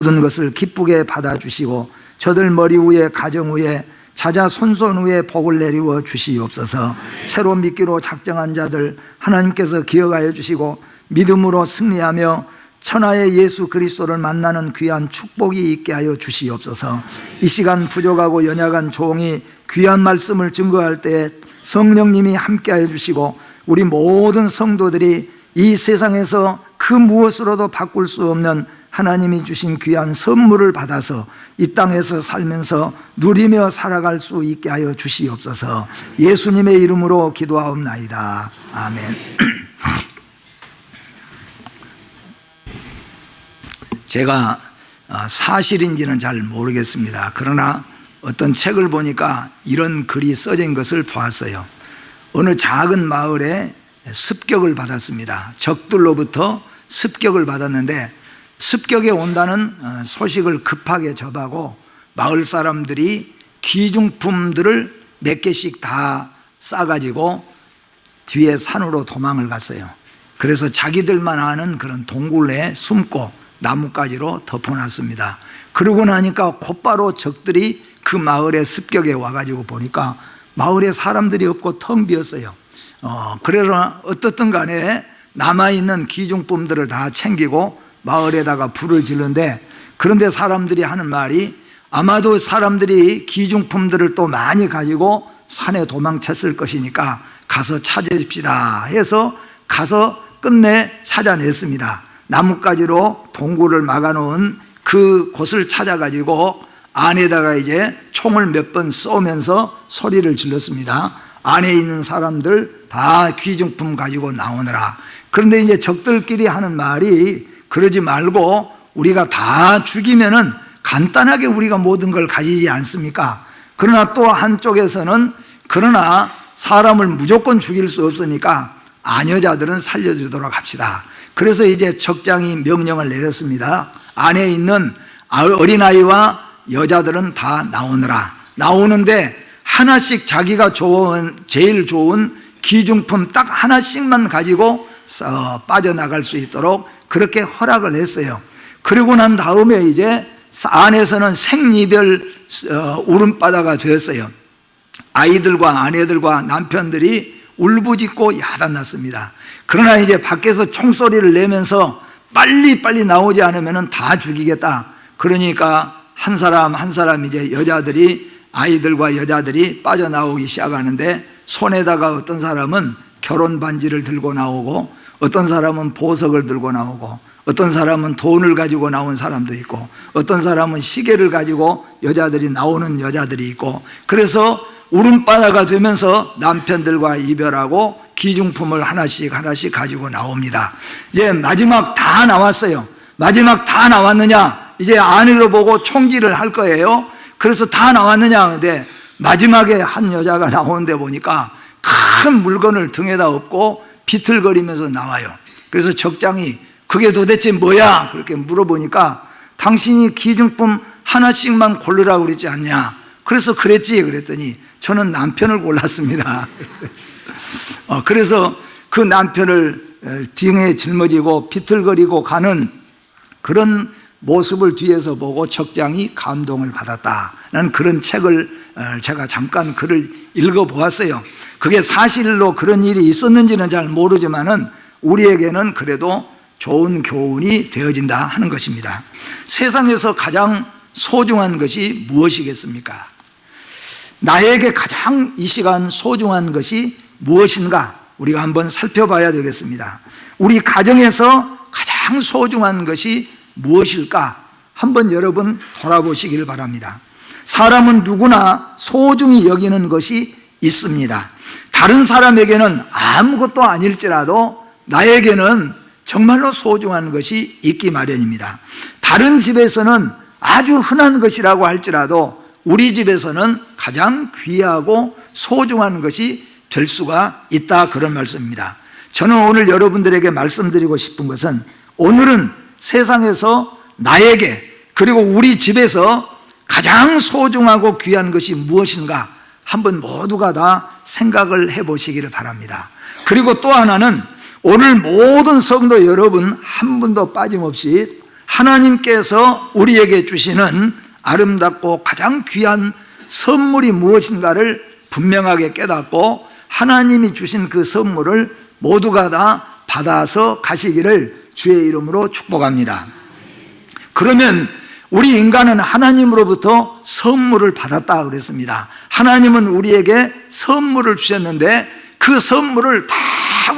모든 것을 기쁘게 받아주시고 저들 머리 위에 가정 위에 자자 손손 위에 복을 내리워 주시옵소서. 새로 믿기로 작정한 자들 하나님께서 기억하여 주시고 믿음으로 승리하며 천하의 예수 그리스도를 만나는 귀한 축복이 있게 하여 주시옵소서. 이 시간 부족하고 연약한 종이 귀한 말씀을 증거할 때에 성령님이 함께 하여 주시고 우리 모든 성도들이 이 세상에서 그 무엇으로도 바꿀 수 없는 하나님이 주신 귀한 선물을 받아서 이 땅에서 살면서 누리며 살아갈 수 있게 하여 주시옵소서. 예수님의 이름으로 기도하옵나이다. 아멘. 제가 사실인지는 잘 모르겠습니다. 그러나 어떤 책을 보니까 이런 글이 써진 것을 보았어요. 어느 작은 마을에 습격을 받았습니다. 적들로부터 습격을 받았는데 습격에 온다는 소식을 급하게 접하고 마을 사람들이 기중품들을 몇 개씩 다 싸가지고 뒤에 산으로 도망을 갔어요. 그래서 자기들만 아는 그런 동굴에 숨고 나뭇가지로 덮어놨습니다. 그러고 나니까 곧바로 적들이 그 마을에 습격에 와가지고 보니까 마을에 사람들이 없고 텅 비었어요. 그러나 어떻든 간에 남아있는 기중품들을 다 챙기고 마을에다가 불을 지르는데, 그런데 사람들이 하는 말이 아마도 사람들이 기중품들을 또 많이 가지고 산에 도망쳤을 것이니까 가서 찾아줍시다 해서 가서 끝내 찾아냈습니다. 나뭇가지로 동굴을 막아놓은 그 곳을 찾아가지고 안에다가 이제 총을 몇 번 쏘면서 소리를 질렀습니다. 안에 있는 사람들 다 귀중품 가지고 나오느라. 그런데 이제 적들끼리 하는 말이 그러지 말고 우리가 다 죽이면은 간단하게 우리가 모든 걸 가지지 않습니까? 그러나 또 한쪽에서는 그러나 사람을 무조건 죽일 수 없으니까 아녀자들은 살려주도록 합시다. 그래서 이제 적장이 명령을 내렸습니다. 안에 있는 어린아이와 여자들은 다 나오느라. 나오는데 하나씩 자기가 제일 좋은 기중품 딱 하나씩만 가지고 빠져나갈 수 있도록 그렇게 허락을 했어요. 그리고 난 다음에 이제 안에서는 생이별 울음바다가 되었어요. 아이들과 아내들과 남편들이 울부짖고 야단났습니다. 그러나 이제 밖에서 총소리를 내면서 빨리 나오지 않으면 다 죽이겠다. 그러니까 한 사람 한 사람 이제 아이들과 여자들이 빠져나오기 시작하는데, 손에다가 어떤 사람은 결혼 반지를 들고 나오고 어떤 사람은 보석을 들고 나오고 어떤 사람은 돈을 가지고 나온 사람도 있고 어떤 사람은 시계를 가지고 나오는 여자들이 있고, 그래서 울음바다가 되면서 남편들과 이별하고 기중품을 하나씩 하나씩 가지고 나옵니다. 이제 마지막 다 나왔어요. 마지막 다 나왔느냐, 이제 안으로 보고 총질을 할 거예요. 그래서 다 나왔느냐, 근데 마지막에 한 여자가 나오는데 보니까 큰 물건을 등에다 업고 비틀거리면서 나와요. 그래서 적장이 그게 도대체 뭐야? 그렇게 물어보니까 당신이 기중품 하나씩만 고르라고 그랬지 않냐? 그래서 그랬지. 그랬더니 저는 남편을 골랐습니다. 그래서 그 남편을 등에 짊어지고 비틀거리고 가는 그런 모습을 뒤에서 보고 적장이 감동을 받았다는 그런 책을 제가 잠깐 글을 읽어보았어요. 그게 사실로 그런 일이 있었는지는 잘 모르지만은 우리에게는 그래도 좋은 교훈이 되어진다 하는 것입니다. 세상에서 가장 소중한 것이 무엇이겠습니까? 나에게 가장 이 시간 소중한 것이 무엇인가 우리가 한번 살펴봐야 되겠습니다. 우리 가정에서 가장 소중한 것이 무엇일까? 한번 여러분 돌아보시길 바랍니다. 사람은 누구나 소중히 여기는 것이 있습니다. 다른 사람에게는 아무것도 아닐지라도 나에게는 정말로 소중한 것이 있기 마련입니다. 다른 집에서는 아주 흔한 것이라고 할지라도 우리 집에서는 가장 귀하고 소중한 것이 될 수가 있다, 그런 말씀입니다. 저는 오늘 여러분들에게 말씀드리고 싶은 것은, 오늘은 세상에서 나에게 그리고 우리 집에서 가장 소중하고 귀한 것이 무엇인가 한번 모두가 다 생각을 해보시기를 바랍니다. 그리고 또 하나는 오늘 모든 성도 여러분 한 분도 빠짐없이 하나님께서 우리에게 주시는 아름답고 가장 귀한 선물이 무엇인가를 분명하게 깨닫고 하나님이 주신 그 선물을 모두가 다 받아서 가시기를 주의 이름으로 축복합니다. 그러면 우리 인간은 하나님으로부터 선물을 받았다 그랬습니다. 하나님은 우리에게 선물을 주셨는데 그 선물을 다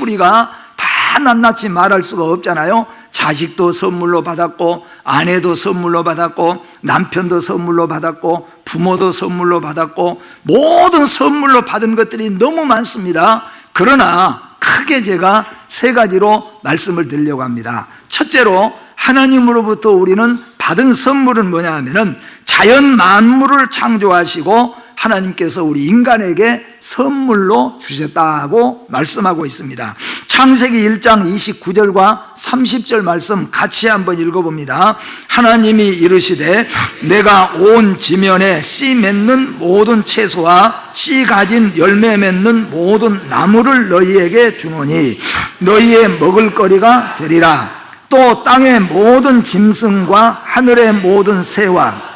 우리가 다 낱낱이 말할 수가 없잖아요. 자식도 선물로 받았고, 아내도 선물로 받았고, 남편도 선물로 받았고, 부모도 선물로 받았고, 모든 선물로 받은 것들이 너무 많습니다. 그러나 크게 제가 세 가지로 말씀을 드리려고 합니다. 첫째로 하나님으로부터 우리는 받은 선물은 뭐냐 하면은 자연 만물을 창조하시고 하나님께서 우리 인간에게 선물로 주셨다고 말씀하고 있습니다. 창세기 1장 29절과 30절 말씀 같이 한번 읽어봅니다. 하나님이 이르시되 내가 온 지면에 씨 맺는 모든 채소와 씨 가진 열매 맺는 모든 나무를 너희에게 주노니 너희의 먹을거리가 되리라. 또 땅의 모든 짐승과 하늘의 모든 새와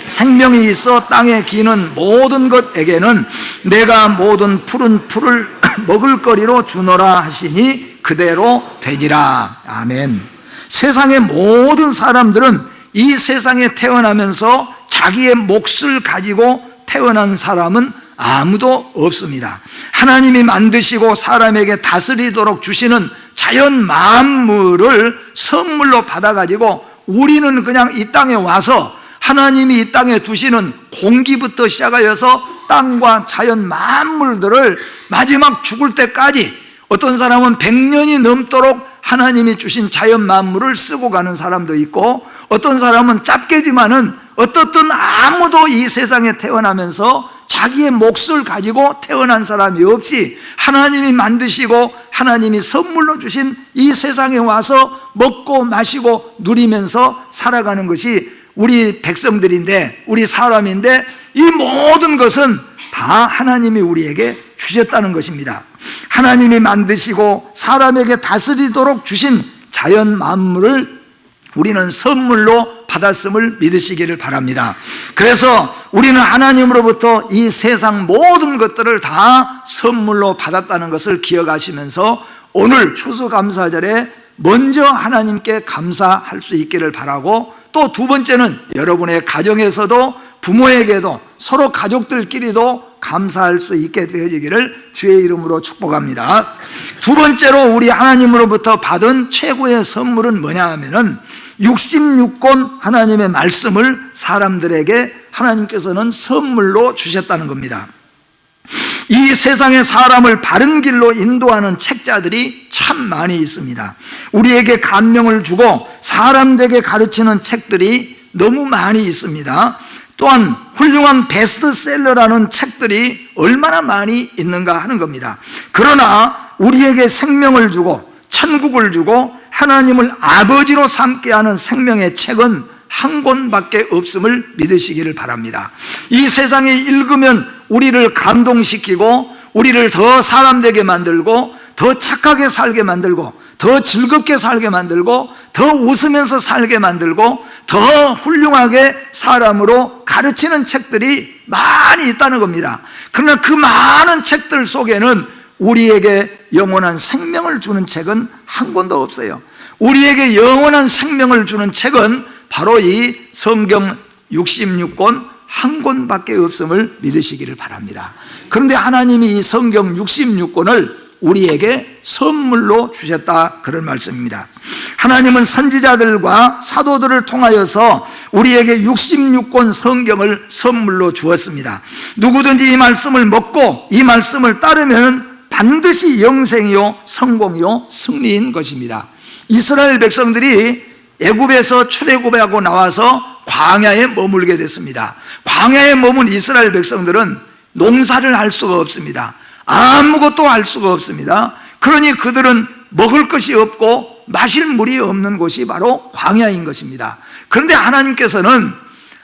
생명이 있어 땅에 기는 모든 것에게는 내가 모든 푸른 풀을 먹을거리로 주노라 하시니 그대로 되리라. 아멘. 세상의 모든 사람들은 이 세상에 태어나면서 자기의 몫을 가지고 태어난 사람은 아무도 없습니다. 하나님이 만드시고 사람에게 다스리도록 주시는 자연 만물을 선물로 받아가지고 우리는 그냥 이 땅에 와서 하나님이 이 땅에 두시는 공기부터 시작하여서 땅과 자연 만물들을 마지막 죽을 때까지, 어떤 사람은 100년이 넘도록 하나님이 주신 자연 만물을 쓰고 가는 사람도 있고, 어떤 사람은 짧게지만은 어떻든 아무도 이 세상에 태어나면서 자기의 몫을 가지고 태어난 사람이 없이 하나님이 만드시고 하나님이 선물로 주신 이 세상에 와서 먹고 마시고 누리면서 살아가는 것이 우리 백성들인데, 우리 사람인데, 이 모든 것은 다 하나님이 우리에게 주셨다는 것입니다. 하나님이 만드시고 사람에게 다스리도록 주신 자연 만물을 우리는 선물로 받았음을 믿으시기를 바랍니다. 그래서 우리는 하나님으로부터 이 세상 모든 것들을 다 선물로 받았다는 것을 기억하시면서 오늘 추수감사절에 먼저 하나님께 감사할 수 있기를 바라고, 또 두 번째는 여러분의 가정에서도 부모에게도 서로 가족들끼리도 감사할 수 있게 되어지기를 주의 이름으로 축복합니다. 두 번째로 우리 하나님으로부터 받은 최고의 선물은 뭐냐 하면은 66권 하나님의 말씀을 사람들에게 하나님께서는 선물로 주셨다는 겁니다. 이 세상의 사람을 바른 길로 인도하는 책자들이 참 많이 있습니다. 우리에게 감명을 주고 사람들에게 가르치는 책들이 너무 많이 있습니다. 또한 훌륭한 베스트셀러라는 책들이 얼마나 많이 있는가 하는 겁니다. 그러나 우리에게 생명을 주고 천국을 주고 하나님을 아버지로 삼게 하는 생명의 책은 한 권밖에 없음을 믿으시기를 바랍니다. 이 세상에 읽으면 우리를 감동시키고 우리를 더 사람되게 만들고 더 착하게 살게 만들고 더 즐겁게 살게 만들고 더 웃으면서 살게 만들고 더 훌륭하게 사람으로 가르치는 책들이 많이 있다는 겁니다. 그러나 그 많은 책들 속에는 우리에게 영원한 생명을 주는 책은 한 권도 없어요. 우리에게 영원한 생명을 주는 책은 바로 이 성경 66권 한 권밖에 없음을 믿으시기를 바랍니다. 그런데 하나님이 이 성경 66권을 우리에게 선물로 주셨다, 그런 말씀입니다. 하나님은 선지자들과 사도들을 통하여서 우리에게 66권 성경을 선물로 주었습니다. 누구든지 이 말씀을 먹고 이 말씀을 따르면 반드시 영생이요 성공이요 승리인 것입니다. 이스라엘 백성들이 애굽에서 출애굽하고 나와서 광야에 머물게 됐습니다. 광야에 머문 이스라엘 백성들은 농사를 할 수가 없습니다. 아무것도 할 수가 없습니다. 그러니 그들은 먹을 것이 없고 마실 물이 없는 곳이 바로 광야인 것입니다. 그런데 하나님께서는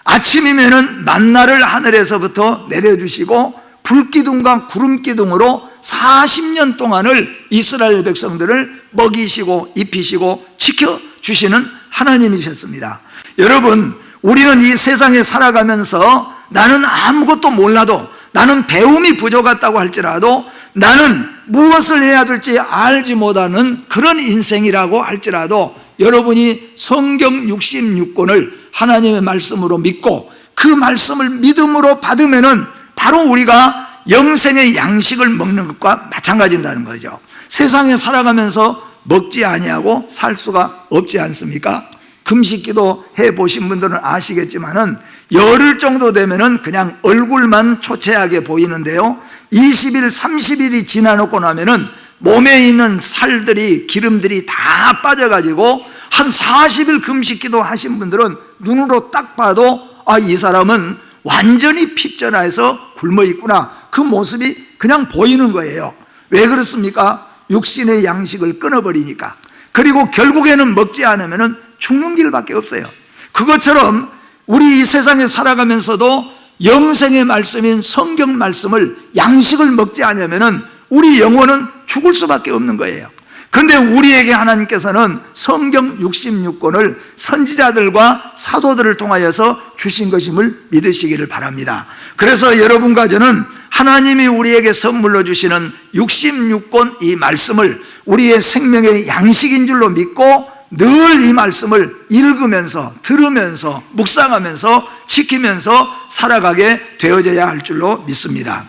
아침이면은 만나를 하늘에서부터 내려주시고 불기둥과 구름기둥으로 40년 동안을 이스라엘 백성들을 먹이시고 입히시고 지켜 주시는 하나님이셨습니다. 여러분, 우리는 이 세상에 살아가면서 나는 아무것도 몰라도, 나는 배움이 부족하다고 할지라도, 나는 무엇을 해야 될지 알지 못하는 그런 인생이라고 할지라도, 여러분이 성경 66권을 하나님의 말씀으로 믿고 그 말씀을 믿음으로 받으면은 바로 우리가 영생의 양식을 먹는 것과 마찬가지라는 거죠. 세상에 살아가면서 먹지 아니하고 살 수가 없지 않습니까? 금식기도 해보신 분들은 아시겠지만은 열흘 정도 되면은 그냥 얼굴만 초췌하게 보이는데요, 20일, 30일이 지나놓고 나면은 몸에 있는 살들이, 기름들이 다 빠져가지고 한 40일 금식기도 하신 분들은 눈으로 딱 봐도 이 사람은 완전히 핍전해서 굶어 있구나, 그 모습이 그냥 보이는 거예요. 왜 그렇습니까? 육신의 양식을 끊어버리니까. 그리고 결국에는 먹지 않으면 죽는 길밖에 없어요. 그것처럼 우리 이 세상에 살아가면서도 영생의 말씀인 성경 말씀을, 양식을 먹지 않으면 우리 영혼은 죽을 수밖에 없는 거예요. 그런데 우리에게 하나님께서는 성경 66권을 선지자들과 사도들을 통하여서 주신 것임을 믿으시기를 바랍니다. 그래서 여러분과 저는 하나님이 우리에게 선물로 주시는 66권 이 말씀을 우리의 생명의 양식인 줄로 믿고 늘 이 말씀을 읽으면서, 들으면서, 묵상하면서, 지키면서 살아가게 되어져야 할 줄로 믿습니다.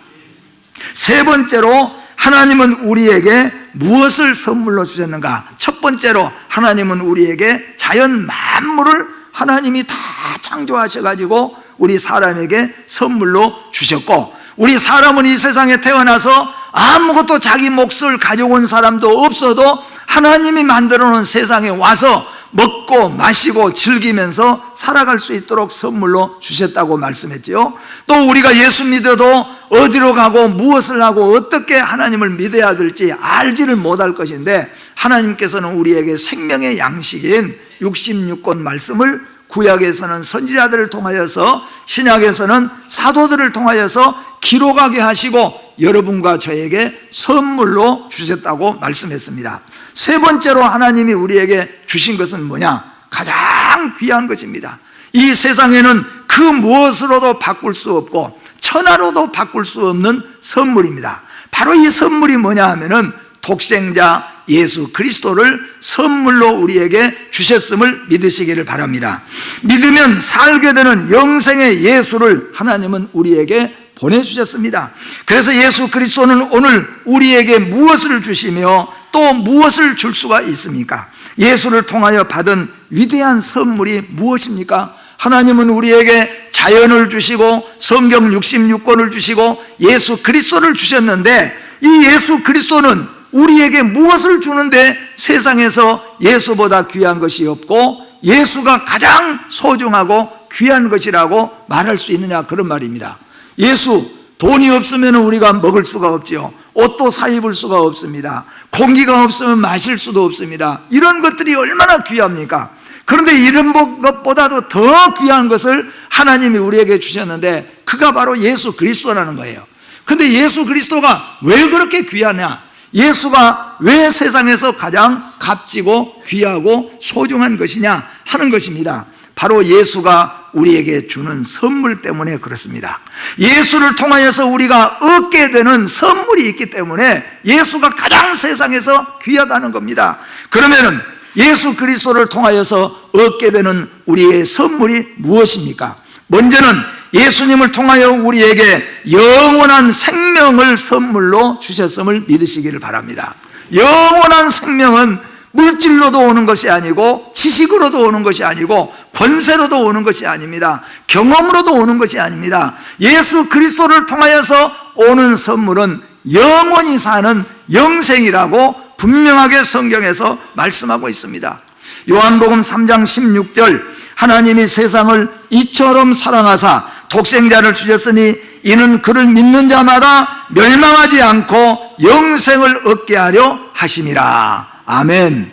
세 번째로, 하나님은 우리에게 무엇을 선물로 주셨는가? 첫 번째로, 하나님은 우리에게 자연 만물을 하나님이 다 창조하셔가지고 우리 사람에게 선물로 주셨고, 우리 사람은 이 세상에 태어나서 아무것도 자기 몫을 가져온 사람도 없어도 하나님이 만들어 놓은 세상에 와서 먹고 마시고 즐기면서 살아갈 수 있도록 선물로 주셨다고 말씀했죠. 또 우리가 예수 믿어도 어디로 가고 무엇을 하고 어떻게 하나님을 믿어야 될지 알지를 못할 것인데, 하나님께서는 우리에게 생명의 양식인 66권 말씀을 구약에서는 선지자들을 통하여서, 신약에서는 사도들을 통하여서 기록하게 하시고 여러분과 저에게 선물로 주셨다고 말씀했습니다. 세 번째로 하나님이 우리에게 주신 것은 뭐냐? 가장 귀한 것입니다. 이 세상에는 그 무엇으로도 바꿀 수 없고 천하로도 바꿀 수 없는 선물입니다. 바로 이 선물이 뭐냐 하면은 독생자 예수 그리스도를 선물로 우리에게 주셨음을 믿으시기를 바랍니다. 믿으면 살게 되는 영생의 예수를 하나님은 우리에게 보내주셨습니다. 그래서 예수 그리스도는 오늘 우리에게 무엇을 주시며 또 무엇을 줄 수가 있습니까? 예수를 통하여 받은 위대한 선물이 무엇입니까? 하나님은 우리에게 자연을 주시고 성경 66권을 주시고 예수 그리스도를 주셨는데, 이 예수 그리스도는 우리에게 무엇을 주는데 세상에서 예수보다 귀한 것이 없고 예수가 가장 소중하고 귀한 것이라고 말할 수 있느냐, 그런 말입니다. 예수, 돈이 없으면 우리가 먹을 수가 없지요. 옷도 사 입을 수가 없습니다. 공기가 없으면 마실 수도 없습니다. 이런 것들이 얼마나 귀합니까? 그런데 이런 것보다도 더 귀한 것을 하나님이 우리에게 주셨는데, 그가 바로 예수 그리스도라는 거예요. 그런데 예수 그리스도가 왜 그렇게 귀하냐? 예수가 왜 세상에서 가장 값지고 귀하고 소중한 것이냐 하는 것입니다. 바로 예수가 우리에게 주는 선물 때문에 그렇습니다. 예수를 통하여서 우리가 얻게 되는 선물이 있기 때문에 예수가 가장 세상에서 귀하다는 겁니다. 그러면은 예수 그리스도를 통하여서 얻게 되는 우리의 선물이 무엇입니까? 먼저는 예수님을 통하여 우리에게 영원한 생명을 선물로 주셨음을 믿으시기를 바랍니다. 영원한 생명은 물질로도 오는 것이 아니고 지식으로도 오는 것이 아니고 권세로도 오는 것이 아닙니다. 경험으로도 오는 것이 아닙니다. 예수 그리스도를 통하여서 오는 선물은 영원히 사는 영생이라고 분명하게 성경에서 말씀하고 있습니다. 요한복음 3장 16절, 하나님이 세상을 이처럼 사랑하사 독생자를 주셨으니 이는 그를 믿는 자마다 멸망하지 않고 영생을 얻게 하려 하심이라. 아멘.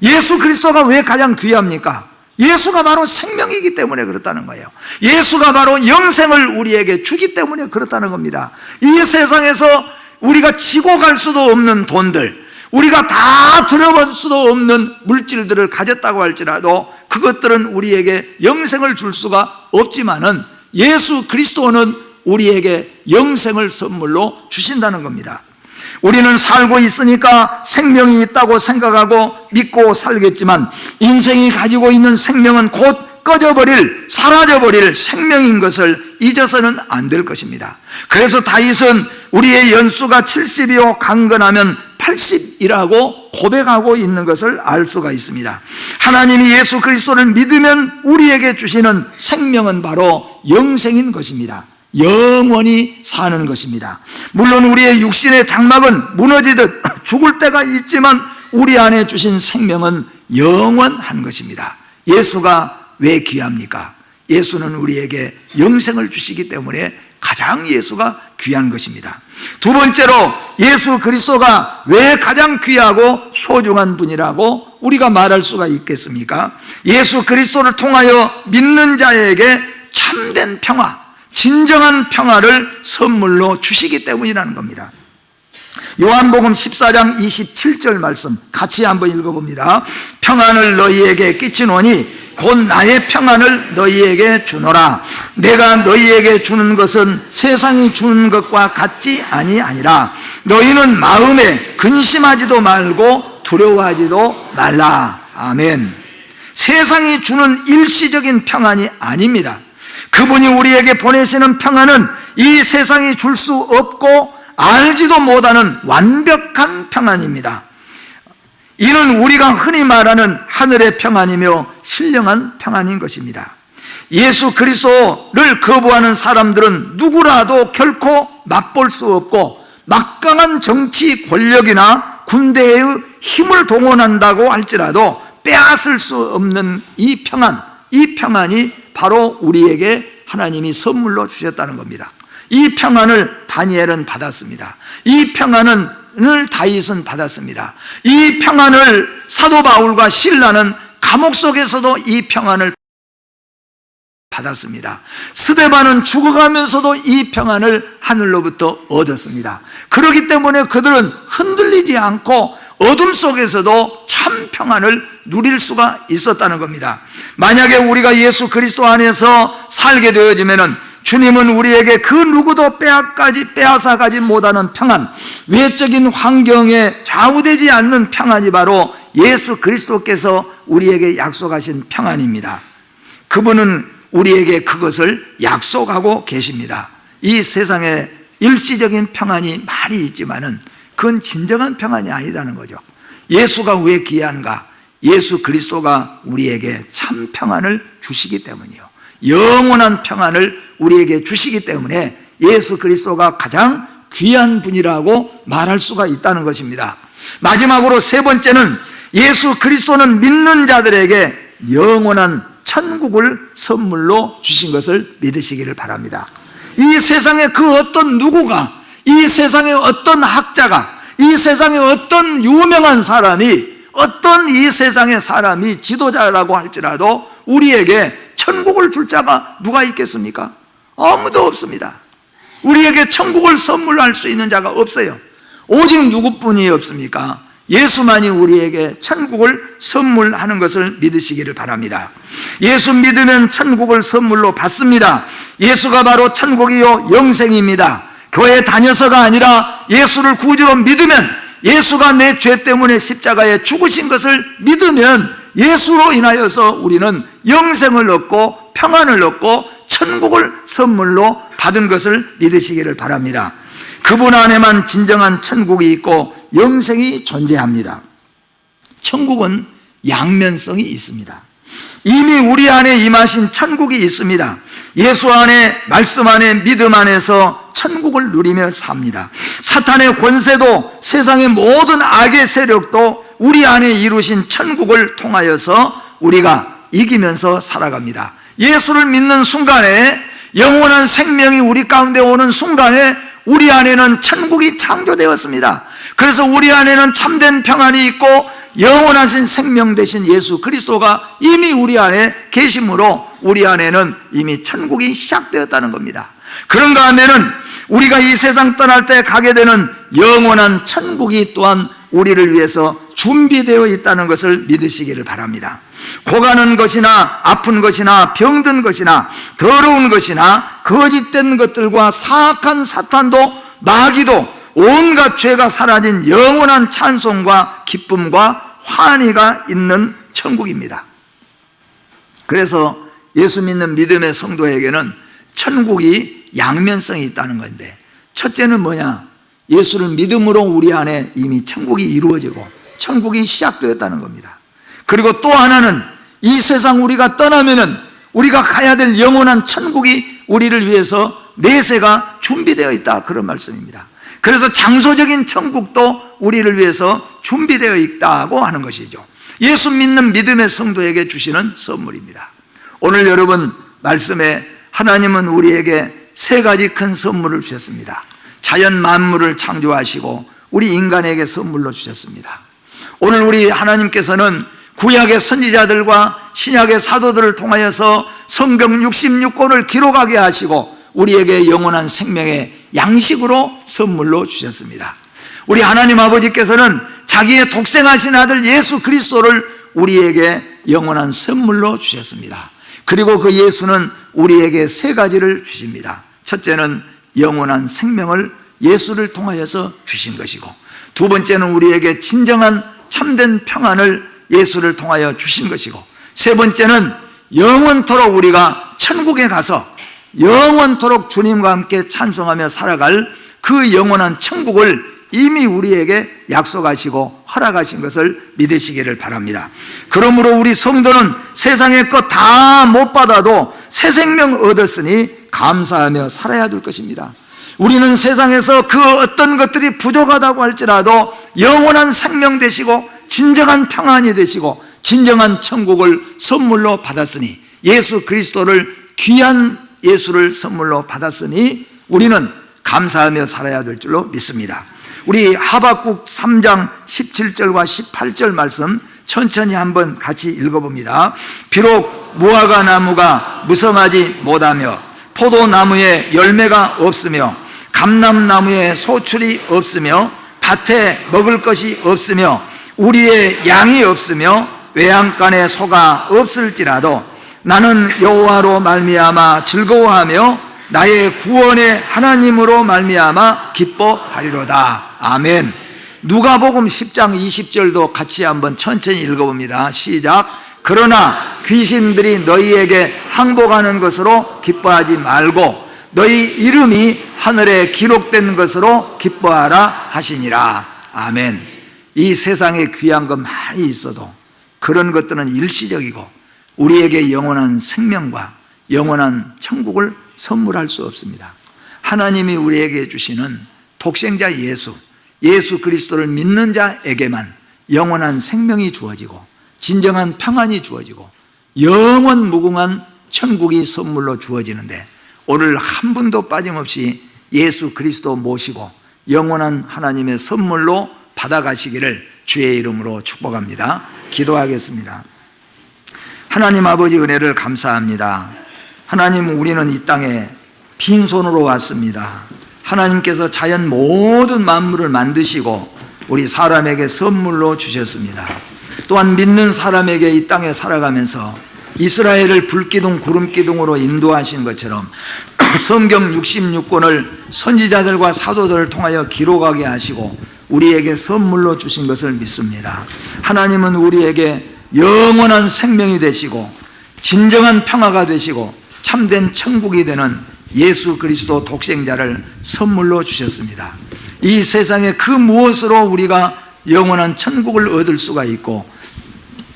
예수 그리스도가 왜 가장 귀합니까? 예수가 바로 생명이기 때문에 그렇다는 거예요. 예수가 바로 영생을 우리에게 주기 때문에 그렇다는 겁니다. 이 세상에서 우리가 지고 갈 수도 없는 돈들, 우리가 다 들어볼 수도 없는 물질들을 가졌다고 할지라도 그것들은 우리에게 영생을 줄 수가 없지만은 예수 그리스도는 우리에게 영생을 선물로 주신다는 겁니다. 우리는 살고 있으니까 생명이 있다고 생각하고 믿고 살겠지만 인생이 가지고 있는 생명은 곧 꺼져버릴, 사라져버릴 생명인 것을 잊어서는 안 될 것입니다. 그래서 다윗은 우리의 연수가 70이요 강건하면 80이라고 고백하고 있는 것을 알 수가 있습니다. 하나님이 예수 그리스도를 믿으면 우리에게 주시는 생명은 바로 영생인 것입니다. 영원히 사는 것입니다. 물론 우리의 육신의 장막은 무너지듯 죽을 때가 있지만 우리 안에 주신 생명은 영원한 것입니다. 예수가 왜 귀합니까? 예수는 우리에게 영생을 주시기 때문에 가장 예수가 귀한 것입니다. 두 번째로 예수 그리스도가 왜 가장 귀하고 소중한 분이라고 우리가 말할 수가 있겠습니까? 예수 그리스도를 통하여 믿는 자에게 참된 평화, 진정한 평화를 선물로 주시기 때문이라는 겁니다. 요한복음 14장 27절 말씀 같이 한번 읽어봅니다. 평안을 너희에게 끼치노니 곧 나의 평안을 너희에게 주노라. 내가 너희에게 주는 것은 세상이 주는 것과 같지 아니하니라. 너희는 마음에 근심하지도 말고 두려워하지도 말라. 아멘. 세상이 주는 일시적인 평안이 아닙니다. 그분이 우리에게 보내시는 평안은 이 세상이 줄 수 없고 알지도 못하는 완벽한 평안입니다. 이는 우리가 흔히 말하는 하늘의 평안이며 신령한 평안인 것입니다. 예수 그리스도를 거부하는 사람들은 누구라도 결코 맛볼 수 없고 막강한 정치 권력이나 군대의 힘을 동원한다고 할지라도 빼앗을 수 없는 이 평안이 바로 우리에게 하나님이 선물로 주셨다는 겁니다. 이 평안을 다니엘은 받았습니다. 이 평안을 다윗은 받았습니다. 이 평안을 사도 바울과 실라는 감옥 속에서도 이 평안을 받았습니다. 스데반은 죽어가면서도 이 평안을 하늘로부터 얻었습니다. 그렇기 때문에 그들은 흔들리지 않고 어둠 속에서도 참 평안을 누릴 수가 있었다는 겁니다. 만약에 우리가 예수 그리스도 안에서 살게 되어지면은 주님은 우리에게 그 누구도 빼앗아가지 못하는 평안, 외적인 환경에 좌우되지 않는 평안이 바로 예수 그리스도께서 우리에게 약속하신 평안입니다. 그분은 우리에게 그것을 약속하고 계십니다. 이 세상에 일시적인 평안이 많이 있지만은 그건 진정한 평안이 아니다는 거죠. 예수가 왜 귀한가? 예수 그리스도가 우리에게 참 평안을 주시기 때문이요. 영원한 평안을 우리에게 주시기 때문에 예수 그리스도가 가장 귀한 분이라고 말할 수가 있다는 것입니다. 마지막으로 세 번째는 예수 그리스도는 믿는 자들에게 영원한 천국을 선물로 주신 것을 믿으시기를 바랍니다. 이 세상에 그 어떤 누구가, 이 세상에 어떤 학자가, 이 세상에 어떤 유명한 사람이, 어떤 이 세상의 사람이 지도자라고 할지라도 우리에게 천국을 줄 자가 누가 있겠습니까? 아무도 없습니다. 우리에게 천국을 선물할 수 있는 자가 없어요. 오직 누구뿐이 없습니까? 예수만이 우리에게 천국을 선물하는 것을 믿으시기를 바랍니다. 예수 믿으면 천국을 선물로 받습니다. 예수가 바로 천국이요 영생입니다. 교회 다녀서가 아니라 예수를 구주로 믿으면, 예수가 내 죄 때문에 십자가에 죽으신 것을 믿으면 예수로 인하여서 우리는 영생을 얻고 평안을 얻고 천국을 선물로 받은 것을 믿으시기를 바랍니다. 그분 안에만 진정한 천국이 있고 영생이 존재합니다. 천국은 양면성이 있습니다. 이미 우리 안에 임하신 천국이 있습니다. 예수 안에, 말씀 안에, 믿음 안에서 천국을 누리며 삽니다. 사탄의 권세도 세상의 모든 악의 세력도 우리 안에 이루신 천국을 통하여서 우리가 이기면서 살아갑니다. 예수를 믿는 순간에, 영원한 생명이 우리 가운데 오는 순간에 우리 안에는 천국이 창조되었습니다. 그래서 우리 안에는 참된 평안이 있고 영원하신 생명 되신 예수 그리스도가 이미 우리 안에 계심으로 우리 안에는 이미 천국이 시작되었다는 겁니다. 그런가 하면은 우리가 이 세상 떠날 때 가게 되는 영원한 천국이 또한 우리를 위해서 준비되어 있다는 것을 믿으시기를 바랍니다. 고가는 것이나 아픈 것이나 병든 것이나 더러운 것이나 거짓된 것들과 사악한 사탄도 마귀도 온갖 죄가 사라진 영원한 찬송과 기쁨과 환희가 있는 천국입니다. 그래서 예수 믿는 믿음의 성도에게는 천국이 양면성이 있다는 건데, 첫째는 뭐냐? 예수를 믿음으로 우리 안에 이미 천국이 이루어지고 천국이 시작되었다는 겁니다. 그리고 또 하나는 이 세상 우리가 떠나면은 우리가 가야 될 영원한 천국이 우리를 위해서 내세가 준비되어 있다, 그런 말씀입니다. 그래서 장소적인 천국도 우리를 위해서 준비되어 있다고 하는 것이죠. 예수 믿는 믿음의 성도에게 주시는 선물입니다. 오늘 여러분 말씀에 하나님은 우리에게 세 가지 큰 선물을 주셨습니다. 자연 만물을 창조하시고 우리 인간에게 선물로 주셨습니다. 오늘 우리 하나님께서는 구약의 선지자들과 신약의 사도들을 통하여서 성경 66권을 기록하게 하시고 우리에게 영원한 생명의 양식으로 선물로 주셨습니다. 우리 하나님 아버지께서는 자기의 독생하신 아들 예수 그리스도를 우리에게 영원한 선물로 주셨습니다. 그리고 그 예수는 우리에게 세 가지를 주십니다. 첫째는 영원한 생명을 예수를 통하여서 주신 것이고, 두 번째는 우리에게 진정한 참된 평안을 예수를 통하여 주신 것이고, 세 번째는 영원토록 우리가 천국에 가서 영원토록 주님과 함께 찬송하며 살아갈 그 영원한 천국을 이미 우리에게 약속하시고 허락하신 것을 믿으시기를 바랍니다. 그러므로 우리 성도는 세상의 것 다 못 받아도 새 생명 얻었으니 감사하며 살아야 될 것입니다. 우리는 세상에서 그 어떤 것들이 부족하다고 할지라도 영원한 생명 되시고 진정한 평안이 되시고 진정한 천국을 선물로 받았으니, 예수 그리스도를, 귀한 예수를 선물로 받았으니 우리는 감사하며 살아야 될 줄로 믿습니다. 우리 하박국 3장 17절과 18절 말씀 천천히 한번 같이 읽어봅니다. 비록 무화과 나무가 무성하지 못하며 포도나무에 열매가 없으며 감람나무에 소출이 없으며 밭에 먹을 것이 없으며 우리의 양이 없으며 외양간에 소가 없을지라도 나는 여호와로 말미암아 즐거워하며 나의 구원의 하나님으로 말미암아 기뻐하리로다. 아멘. 누가복음 10장 20절도 같이 한번 천천히 읽어봅니다. 시작. 그러나 귀신들이 너희에게 항복하는 것으로 기뻐하지 말고 너희 이름이 하늘에 기록된 것으로 기뻐하라 하시니라. 아멘. 이 세상에 귀한 것 많이 있어도 그런 것들은 일시적이고 우리에게 영원한 생명과 영원한 천국을 선물할 수 없습니다. 하나님이 우리에게 주시는 독생자 예수 그리스도를 믿는 자에게만 영원한 생명이 주어지고 진정한 평안이 주어지고 영원 무궁한 천국이 선물로 주어지는데, 오늘 한 분도 빠짐없이 예수 그리스도 모시고 영원한 하나님의 선물로 받아가시기를 주의 이름으로 축복합니다. 기도하겠습니다. 하나님 아버지, 은혜를 감사합니다. 하나님, 우리는 이 땅에 빈손으로 왔습니다. 하나님께서 자연 모든 만물을 만드시고 우리 사람에게 선물로 주셨습니다. 또한 믿는 사람에게 이 땅에 살아가면서 이스라엘을 불기둥 구름기둥으로 인도하신 것처럼 성경 66권을 선지자들과 사도들을 통하여 기록하게 하시고 우리에게 선물로 주신 것을 믿습니다. 하나님은 우리에게 영원한 생명이 되시고 진정한 평화가 되시고 참된 천국이 되는 예수 그리스도 독생자를 선물로 주셨습니다. 이 세상에 그 무엇으로 우리가 영원한 천국을 얻을 수가 있고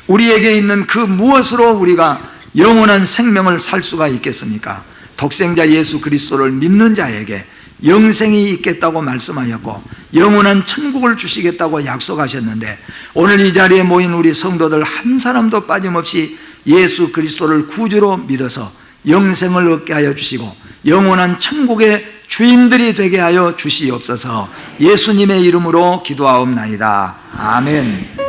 우리에게 있는 그 무엇으로 우리가 영원한 생명을 살 수가 있겠습니까? 독생자 예수 그리스도를 믿는 자에게 영생이 있겠다고 말씀하셨고 영원한 천국을 주시겠다고 약속하셨는데, 오늘 이 자리에 모인 우리 성도들 한 사람도 빠짐없이 예수 그리스도를 구주로 믿어서 영생을 얻게 하여 주시고 영원한 천국의 주인들이 되게 하여 주시옵소서. 예수님의 이름으로 기도하옵나이다. 아멘.